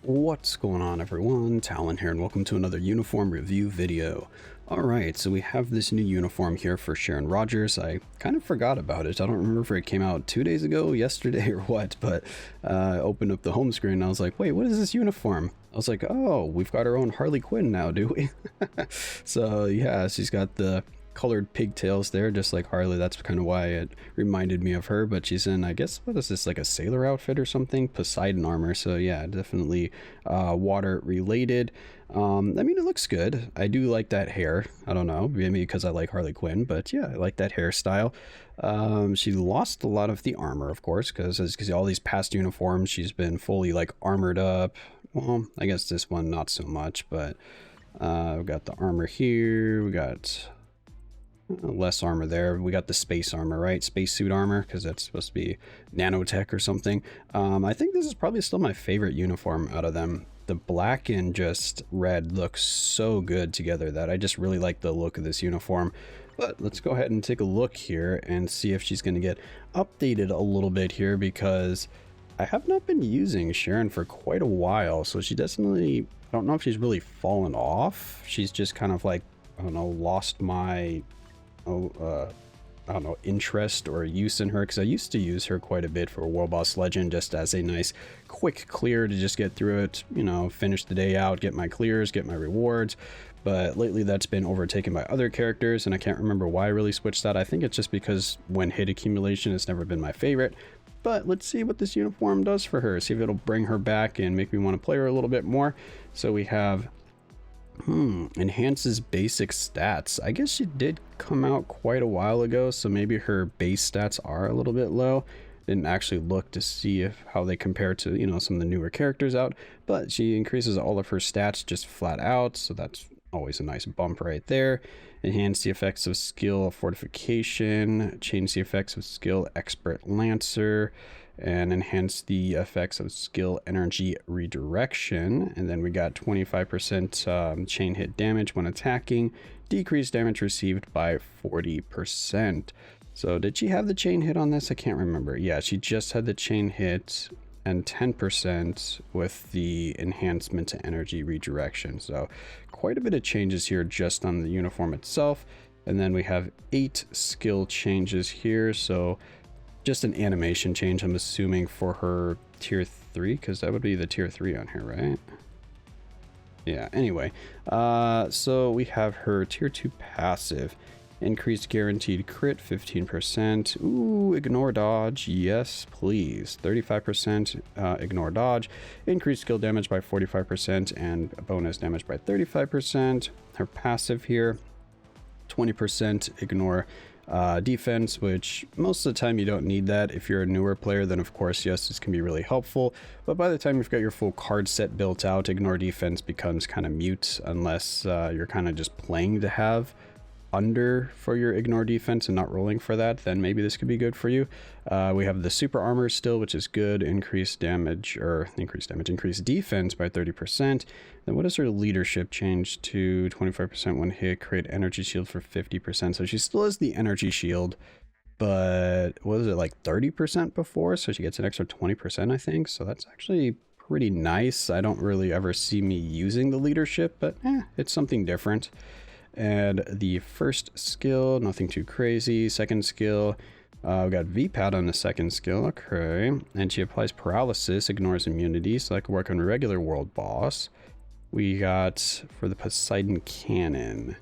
What's going on, everyone? Talen here, and welcome to another uniform review video. Alright, so we have this new uniform here for Sharron Rogers. I kind of forgot about it. I don't remember if it came out 2 days ago, yesterday, or what, but I opened up the home screen and I was like, wait, what is this uniform? I was like, oh, we've got our own Harley Quinn now, do we? So yeah, she's got the colored pigtails there, just like Harley. That's kind of why it reminded me of her, but she's in, I guess, what is this, like a sailor outfit or something? Poseidon armor. So yeah, definitely water related. I mean, it looks good. I do like that hair. I don't know, maybe because I like Harley Quinn, but yeah, I like that hairstyle. She lost a lot of the armor, of course, because all these past uniforms, she's been fully like armored up. Well, I guess this one not so much, but we got the armor here. We got less armor there. We got the space armor, right? Spacesuit armor, because that's supposed to be nanotech or something. I think this is probably still my favorite uniform out of them. The black and just red looks so good together that I just really like the look of this uniform. But let's go ahead and take a look here and see if she's going to get updated a little bit here, because I have not been using Sharron for quite a while. So she definitely, I don't know if she's really fallen off. She's just kind of like, I don't know, lost my I don't know, interest or use in her, because I used to use her quite a bit for World Boss Legend just as a nice quick clear to just get through it, you know, finish the day out, get my clears, get my rewards. But lately that's been overtaken by other characters, and I can't remember why I really switched that. I think it's just because when hit accumulation has never been my favorite. But let's see what this uniform does for her, see if it'll bring her back and make me want to play her a little bit more. So we have enhances basic stats. I guess she did come out quite a while ago, so maybe her base stats are a little bit low. Didn't actually look to see how they compare to, you know, some of the newer characters out, but she increases all of her stats just flat out, so that's always a nice bump right there. Enhance the effects of skill fortification, change the effects of skill expert lancer, and enhance the effects of skill energy redirection. And then we got 25% chain hit damage when attacking, decreased damage received by 40%. So did she have the chain hit on this? I can't remember. Yeah, she just had the chain hit and 10% with the enhancement to energy redirection. So quite a bit of changes here just on the uniform itself. And then we have 8 skill changes here. So just an animation change, I'm assuming, for her tier 3, because that would be the tier 3 on here, right? Yeah, anyway, so we have her tier 2 passive. Increased guaranteed crit 15%. Ooh, ignore dodge. Yes, please. 35% ignore dodge. Increased skill damage by 45% and bonus damage by 35%. Her passive here, 20% ignore defense, which most of the time you don't need that. If you're a newer player, then of course, yes, this can be really helpful. But by the time you've got your full card set built out, ignore defense becomes kind of mute unless you're kind of just playing to have under for your ignore defense and not rolling for that. Then maybe this could be good for you. We have the super armor still, which is good. Increased defense by 30%. Then what is her leadership change to? 25% when hit, create energy shield for 50%. So she still has the energy shield, but what was it, like 30% before? So she gets an extra 20%, I think. So that's actually pretty nice. I don't really ever see me using the leadership, but it's something different. And the first skill, nothing too crazy. Second skill, we got VPAT on the second skill. Okay. And she applies paralysis, ignores immunity, so that can work on a regular world boss. We got, for the Poseidon cannon,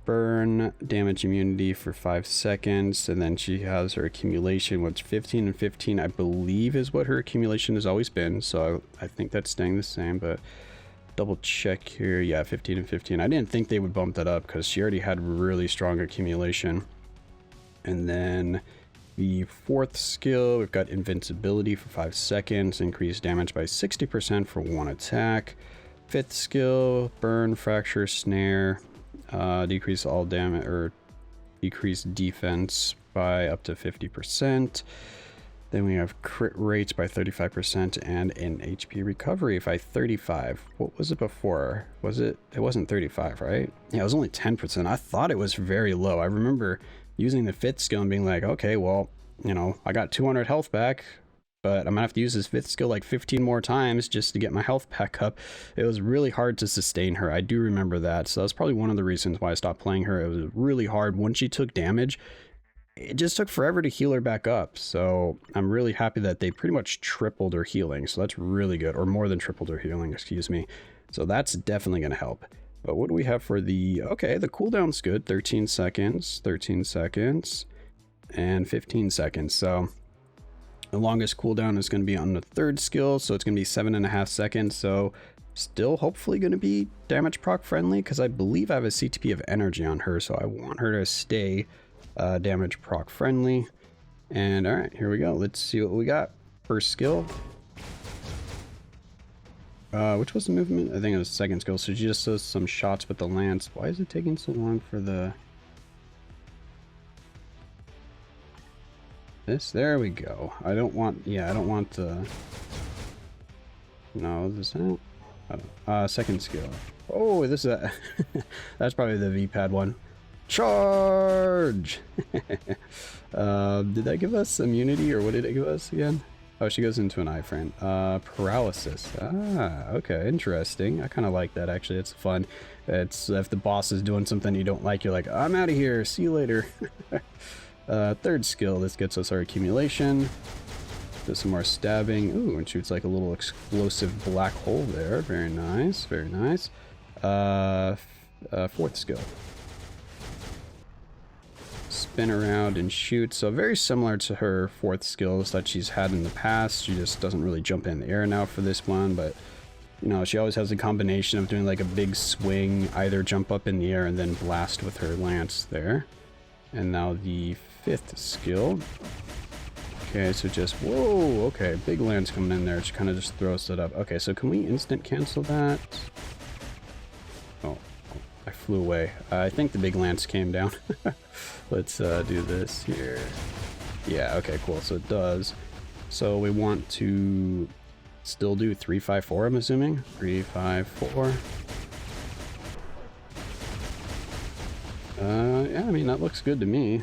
burn damage immunity for 5 seconds. And then she has her accumulation, which 15 and 15, I believe, is what her accumulation has always been. So I think that's staying the same, but double check here. Yeah, 15 and 15. I didn't think they would bump that up because she already had really strong accumulation. And then the fourth skill, we've got invincibility for 5 seconds, increased damage by 60% for 1 attack. Fifth skill, burn, fracture, snare, decrease all damage or decrease defense by up to 50%. Then we have crit rates by 35% and an HP recovery by 35. What was it before? It wasn't 35, right? Yeah, it was only 10%. I thought it was very low. I remember using the fifth skill and being like, okay, well, you know, I got 200 health back. but I'm gonna have to use this 5th skill like 15 more times just to get my health back up. It was really hard to sustain her. I do remember that. So that's probably one of the reasons why I stopped playing her. It was really hard. Once she took damage, it just took forever to heal her back up. So I'm really happy that they pretty much tripled her healing. So that's really good, or more than tripled her healing, excuse me. So that's definitely going to help. But what do we have for the, okay, the cooldown's good. 13 seconds, and 15 seconds. So the longest cooldown is going to be on the 3rd skill. So it's going to be 7.5 seconds. So still hopefully going to be damage proc friendly, because I believe I have a CTP of energy on her. So I want her to stay damage proc friendly. And all right, here we go. Let's see what we got. First skill. Which was the movement? I think it was 2nd skill. So she just does some shots with the lance. Why is it taking so long for the... This? There we go. I don't want... Yeah, I don't want the... No, is this that? 2nd skill. Oh, this is a... That's probably the V-pad one. Charge! Did that give us immunity, or what did it give us again? Oh, she goes into an iframe. Paralysis. Ah, okay, interesting. I kind of like that, actually. It's fun. It's if the boss is doing something you don't like, you're like, I'm out of here. See you later. 3rd skill. This gets us our accumulation. Does some more stabbing. Ooh, and shoots like a little explosive black hole there. Very nice. Very nice. 4th skill. Spin around and shoot. So very similar to her 4th skills that she's had in the past. She just doesn't really jump in the air now for this one, but you know, she always has a combination of doing like a big swing, either jump up in the air and then blast with her lance there. And now the 5th skill. Okay, so just, whoa, okay, big lance coming in there. She kind of just throws it up. Okay, so can we instant cancel that? Oh, I flew away. I think the big lance came down. Let's do this here. Yeah, okay, cool. So it does. So we want to still do 3-5-4, I'm assuming. 3-5-4. Yeah, I mean, that looks good to me.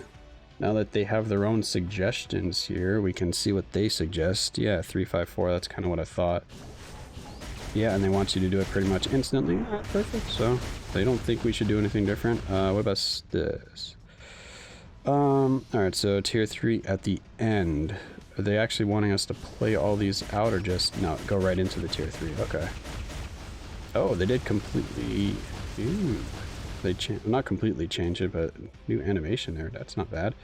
Now that they have their own suggestions here, we can see what they suggest. Yeah, 3-5-4, that's kind of what I thought. Yeah, and they want you to do it pretty much instantly. Perfect. So they don't think we should do anything different. What about this? Alright, so tier 3 at the end. Are they actually wanting us to play all these out, or just, no, go right into the tier 3? Okay. Oh, they did completely... Ooh. They not completely change it, but new animation there. That's not bad.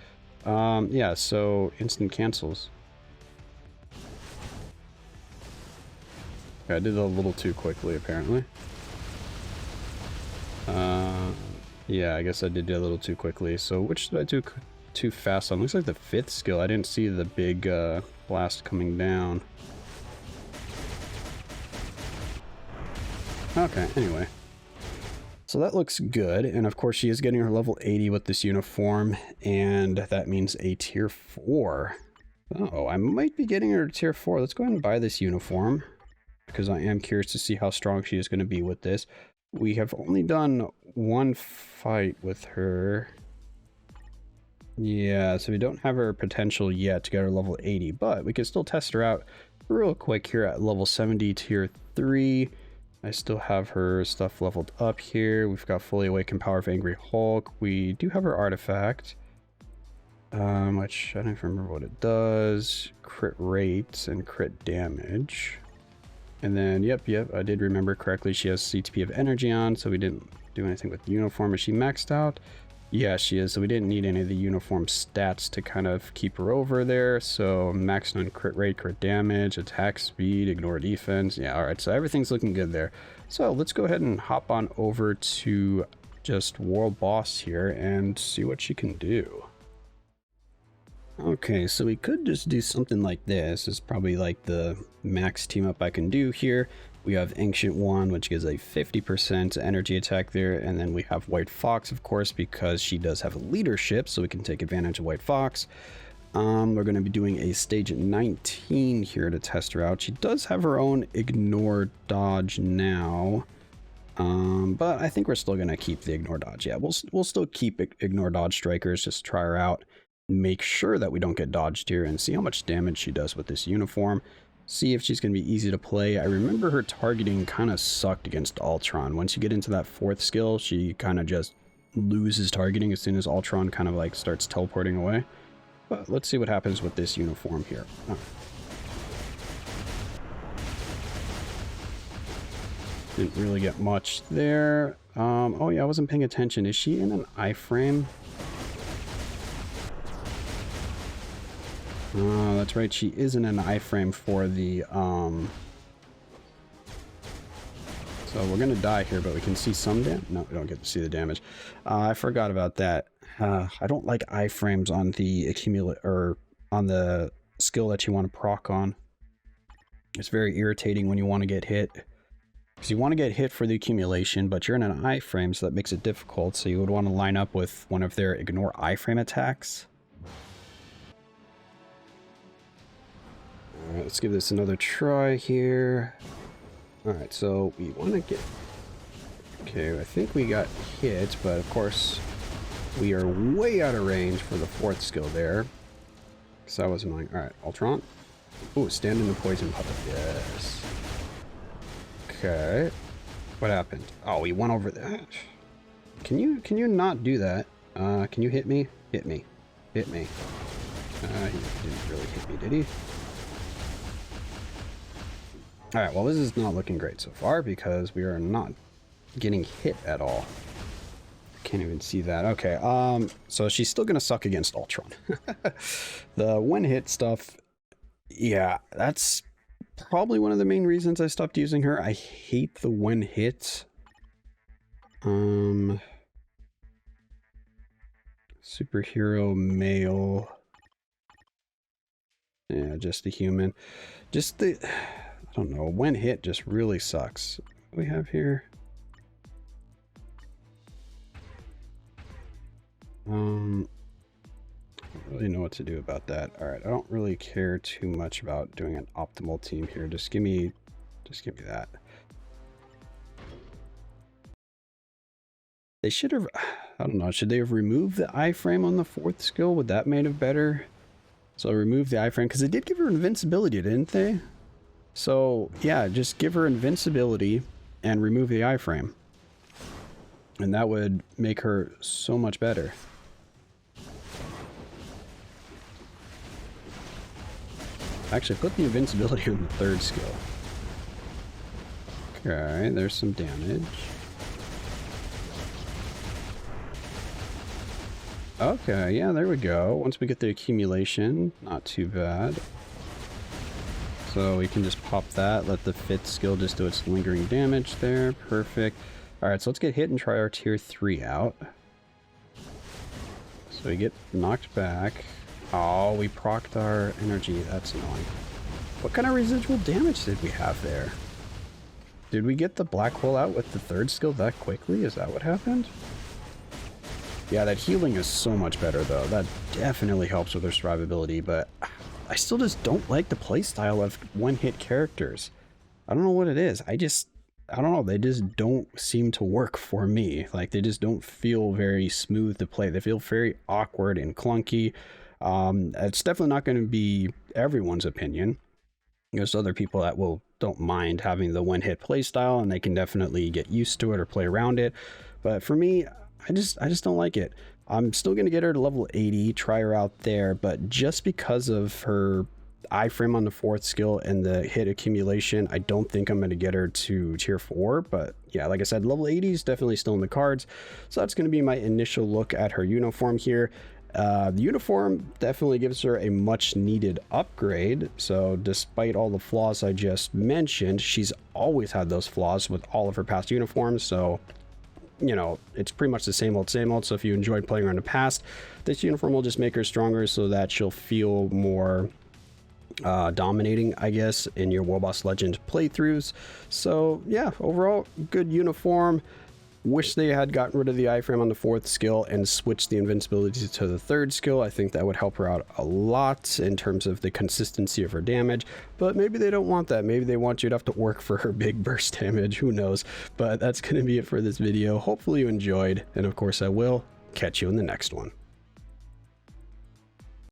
Yeah, so instant cancels. Okay, I did it a little too quickly, apparently. Yeah, I guess I did it a little too quickly. So which did I do too fast on? Looks like the 5th skill. I didn't see the big blast coming down. Okay, anyway. So that looks good, and of course she is getting her level 80 with this uniform, and that means a tier 4. Oh, I might be getting her to tier 4. Let's go ahead and buy this uniform, because I am curious to see how strong she is going to be with this. We have only done one fight with her. Yeah, so we don't have her potential yet to get her level 80, but we can still test her out real quick here at level 70, tier 3. I still have her stuff leveled up here. We've got fully awakened power of Angry Hulk. We do have her artifact, which I don't even remember what it does. Crit rates and crit damage. And then, yep, I did remember correctly. She has CTP of energy on, so we didn't do anything with the uniform. Is she maxed out? Yeah, she is. So we didn't need any of the uniform stats to kind of keep her over there. So maxed on crit rate, crit damage, attack speed, ignore defense. Yeah, all right. So everything's looking good there. So let's go ahead and hop on over to just World Boss here and see what she can do. Okay, so we could just do something like this. It's probably like the max team up I can do here. We have Ancient One, which gives a 50% energy attack there. And then we have White Fox, of course, because she does have leadership, so we can take advantage of White Fox. We're going to be doing a stage 19 here to test her out. She does have her own Ignore Dodge now. But I think we're still going to keep the Ignore Dodge. Yeah, we'll still keep Ignore Dodge Strikers, just try her out. make sure that we don't get dodged here and see how much damage she does with this uniform. See if she's going to be easy to play. I remember her targeting kind of sucked against Ultron. Once you get into that 4th skill, she kind of just loses targeting as soon as Ultron kind of like starts teleporting away. But let's see what happens with this uniform here. Oh. Didn't really get much there. Oh yeah, I wasn't paying attention. Is she in an iframe? Oh, that's right. She is in an iframe for the, So we're going to die here, but we can see some damage. No, we don't get to see the damage. I forgot about that. I don't like iframes on the accumulate or on the skill that you want to proc on. It's very irritating when you want to get hit. Because you want to get hit for the accumulation, but you're in an iframe, so that makes it difficult. So you would want to line up with one of their ignore iframe attacks. Alright, let's give this another try here. Alright, so we want to get... Okay, I think we got hit, but of course we are way out of range for the 4th skill there. So that was annoying. Alright, Ultron. Ooh, stand in the poison puppet. Yes. Okay. What happened? Oh, we went over that. Can you not do that? Can you hit me? Hit me. Hit me. He didn't really hit me, did he? Alright, well this is not looking great so far because we are not getting hit at all. I can't even see that. Okay, so she's still gonna suck against Ultron. The one hit stuff, yeah, that's probably one of the main reasons I stopped using her. I hate the one hit. Superhero male. Yeah, just the human. Just the... I don't know, one hit just really sucks. What do we have here? I don't really know what to do about that. Alright, I don't really care too much about doing an optimal team here. Just give me that. They should have, I don't know, should they have removed the iframe on the 4th skill? Would that made it better? So remove the iframe, because they did give her invincibility, didn't they? So yeah, just give her invincibility and remove the iframe. And that would make her so much better. Actually, put the invincibility on the 3rd skill. Okay, there's some damage. Okay, yeah, there we go. Once we get the accumulation, not too bad. So we can just pop that, let the 5th skill just do its lingering damage there. Perfect. Alright, so let's get hit and try our tier 3 out. So we get knocked back. Oh, we procced our energy. That's annoying. What kind of residual damage did we have there? Did we get the black hole out with the 3rd skill that quickly? Is that what happened? Yeah, that healing is so much better though. That definitely helps with their survivability, but I still just don't like the playstyle of one-hit characters. I don't know what it is. I don't know. They just don't seem to work for me. Like, they just don't feel very smooth to play. They feel very awkward and clunky. It's definitely not going to be everyone's opinion. There's other people that don't mind having the one-hit playstyle, and they can definitely get used to it or play around it. But for me, I just don't like it. I'm still going to get her to level 80, try her out there, but just because of her iframe on the 4th skill and the hit accumulation, I don't think I'm going to get her to tier 4. But yeah, like I said, level 80 is definitely still in the cards. So that's going to be my initial look at her uniform here. The uniform definitely gives her a much needed upgrade. So despite all the flaws I just mentioned, she's always had those flaws with all of her past uniforms. So, you know, it's pretty much the same old, same old. So if you enjoyed playing her in the past, this uniform will just make her stronger so that she'll feel more dominating, I guess, in your Woboss Legend playthroughs. So yeah, overall, good uniform. Wish they had gotten rid of the iframe on the 4th skill and switched the invincibility to the 3rd skill. I think that would help her out a lot in terms of the consistency of her damage, but maybe they don't want that. Maybe they want you to have to work for her big burst damage. Who knows? But that's going to be it for this video. Hopefully you enjoyed, and of course I will catch you in the next one.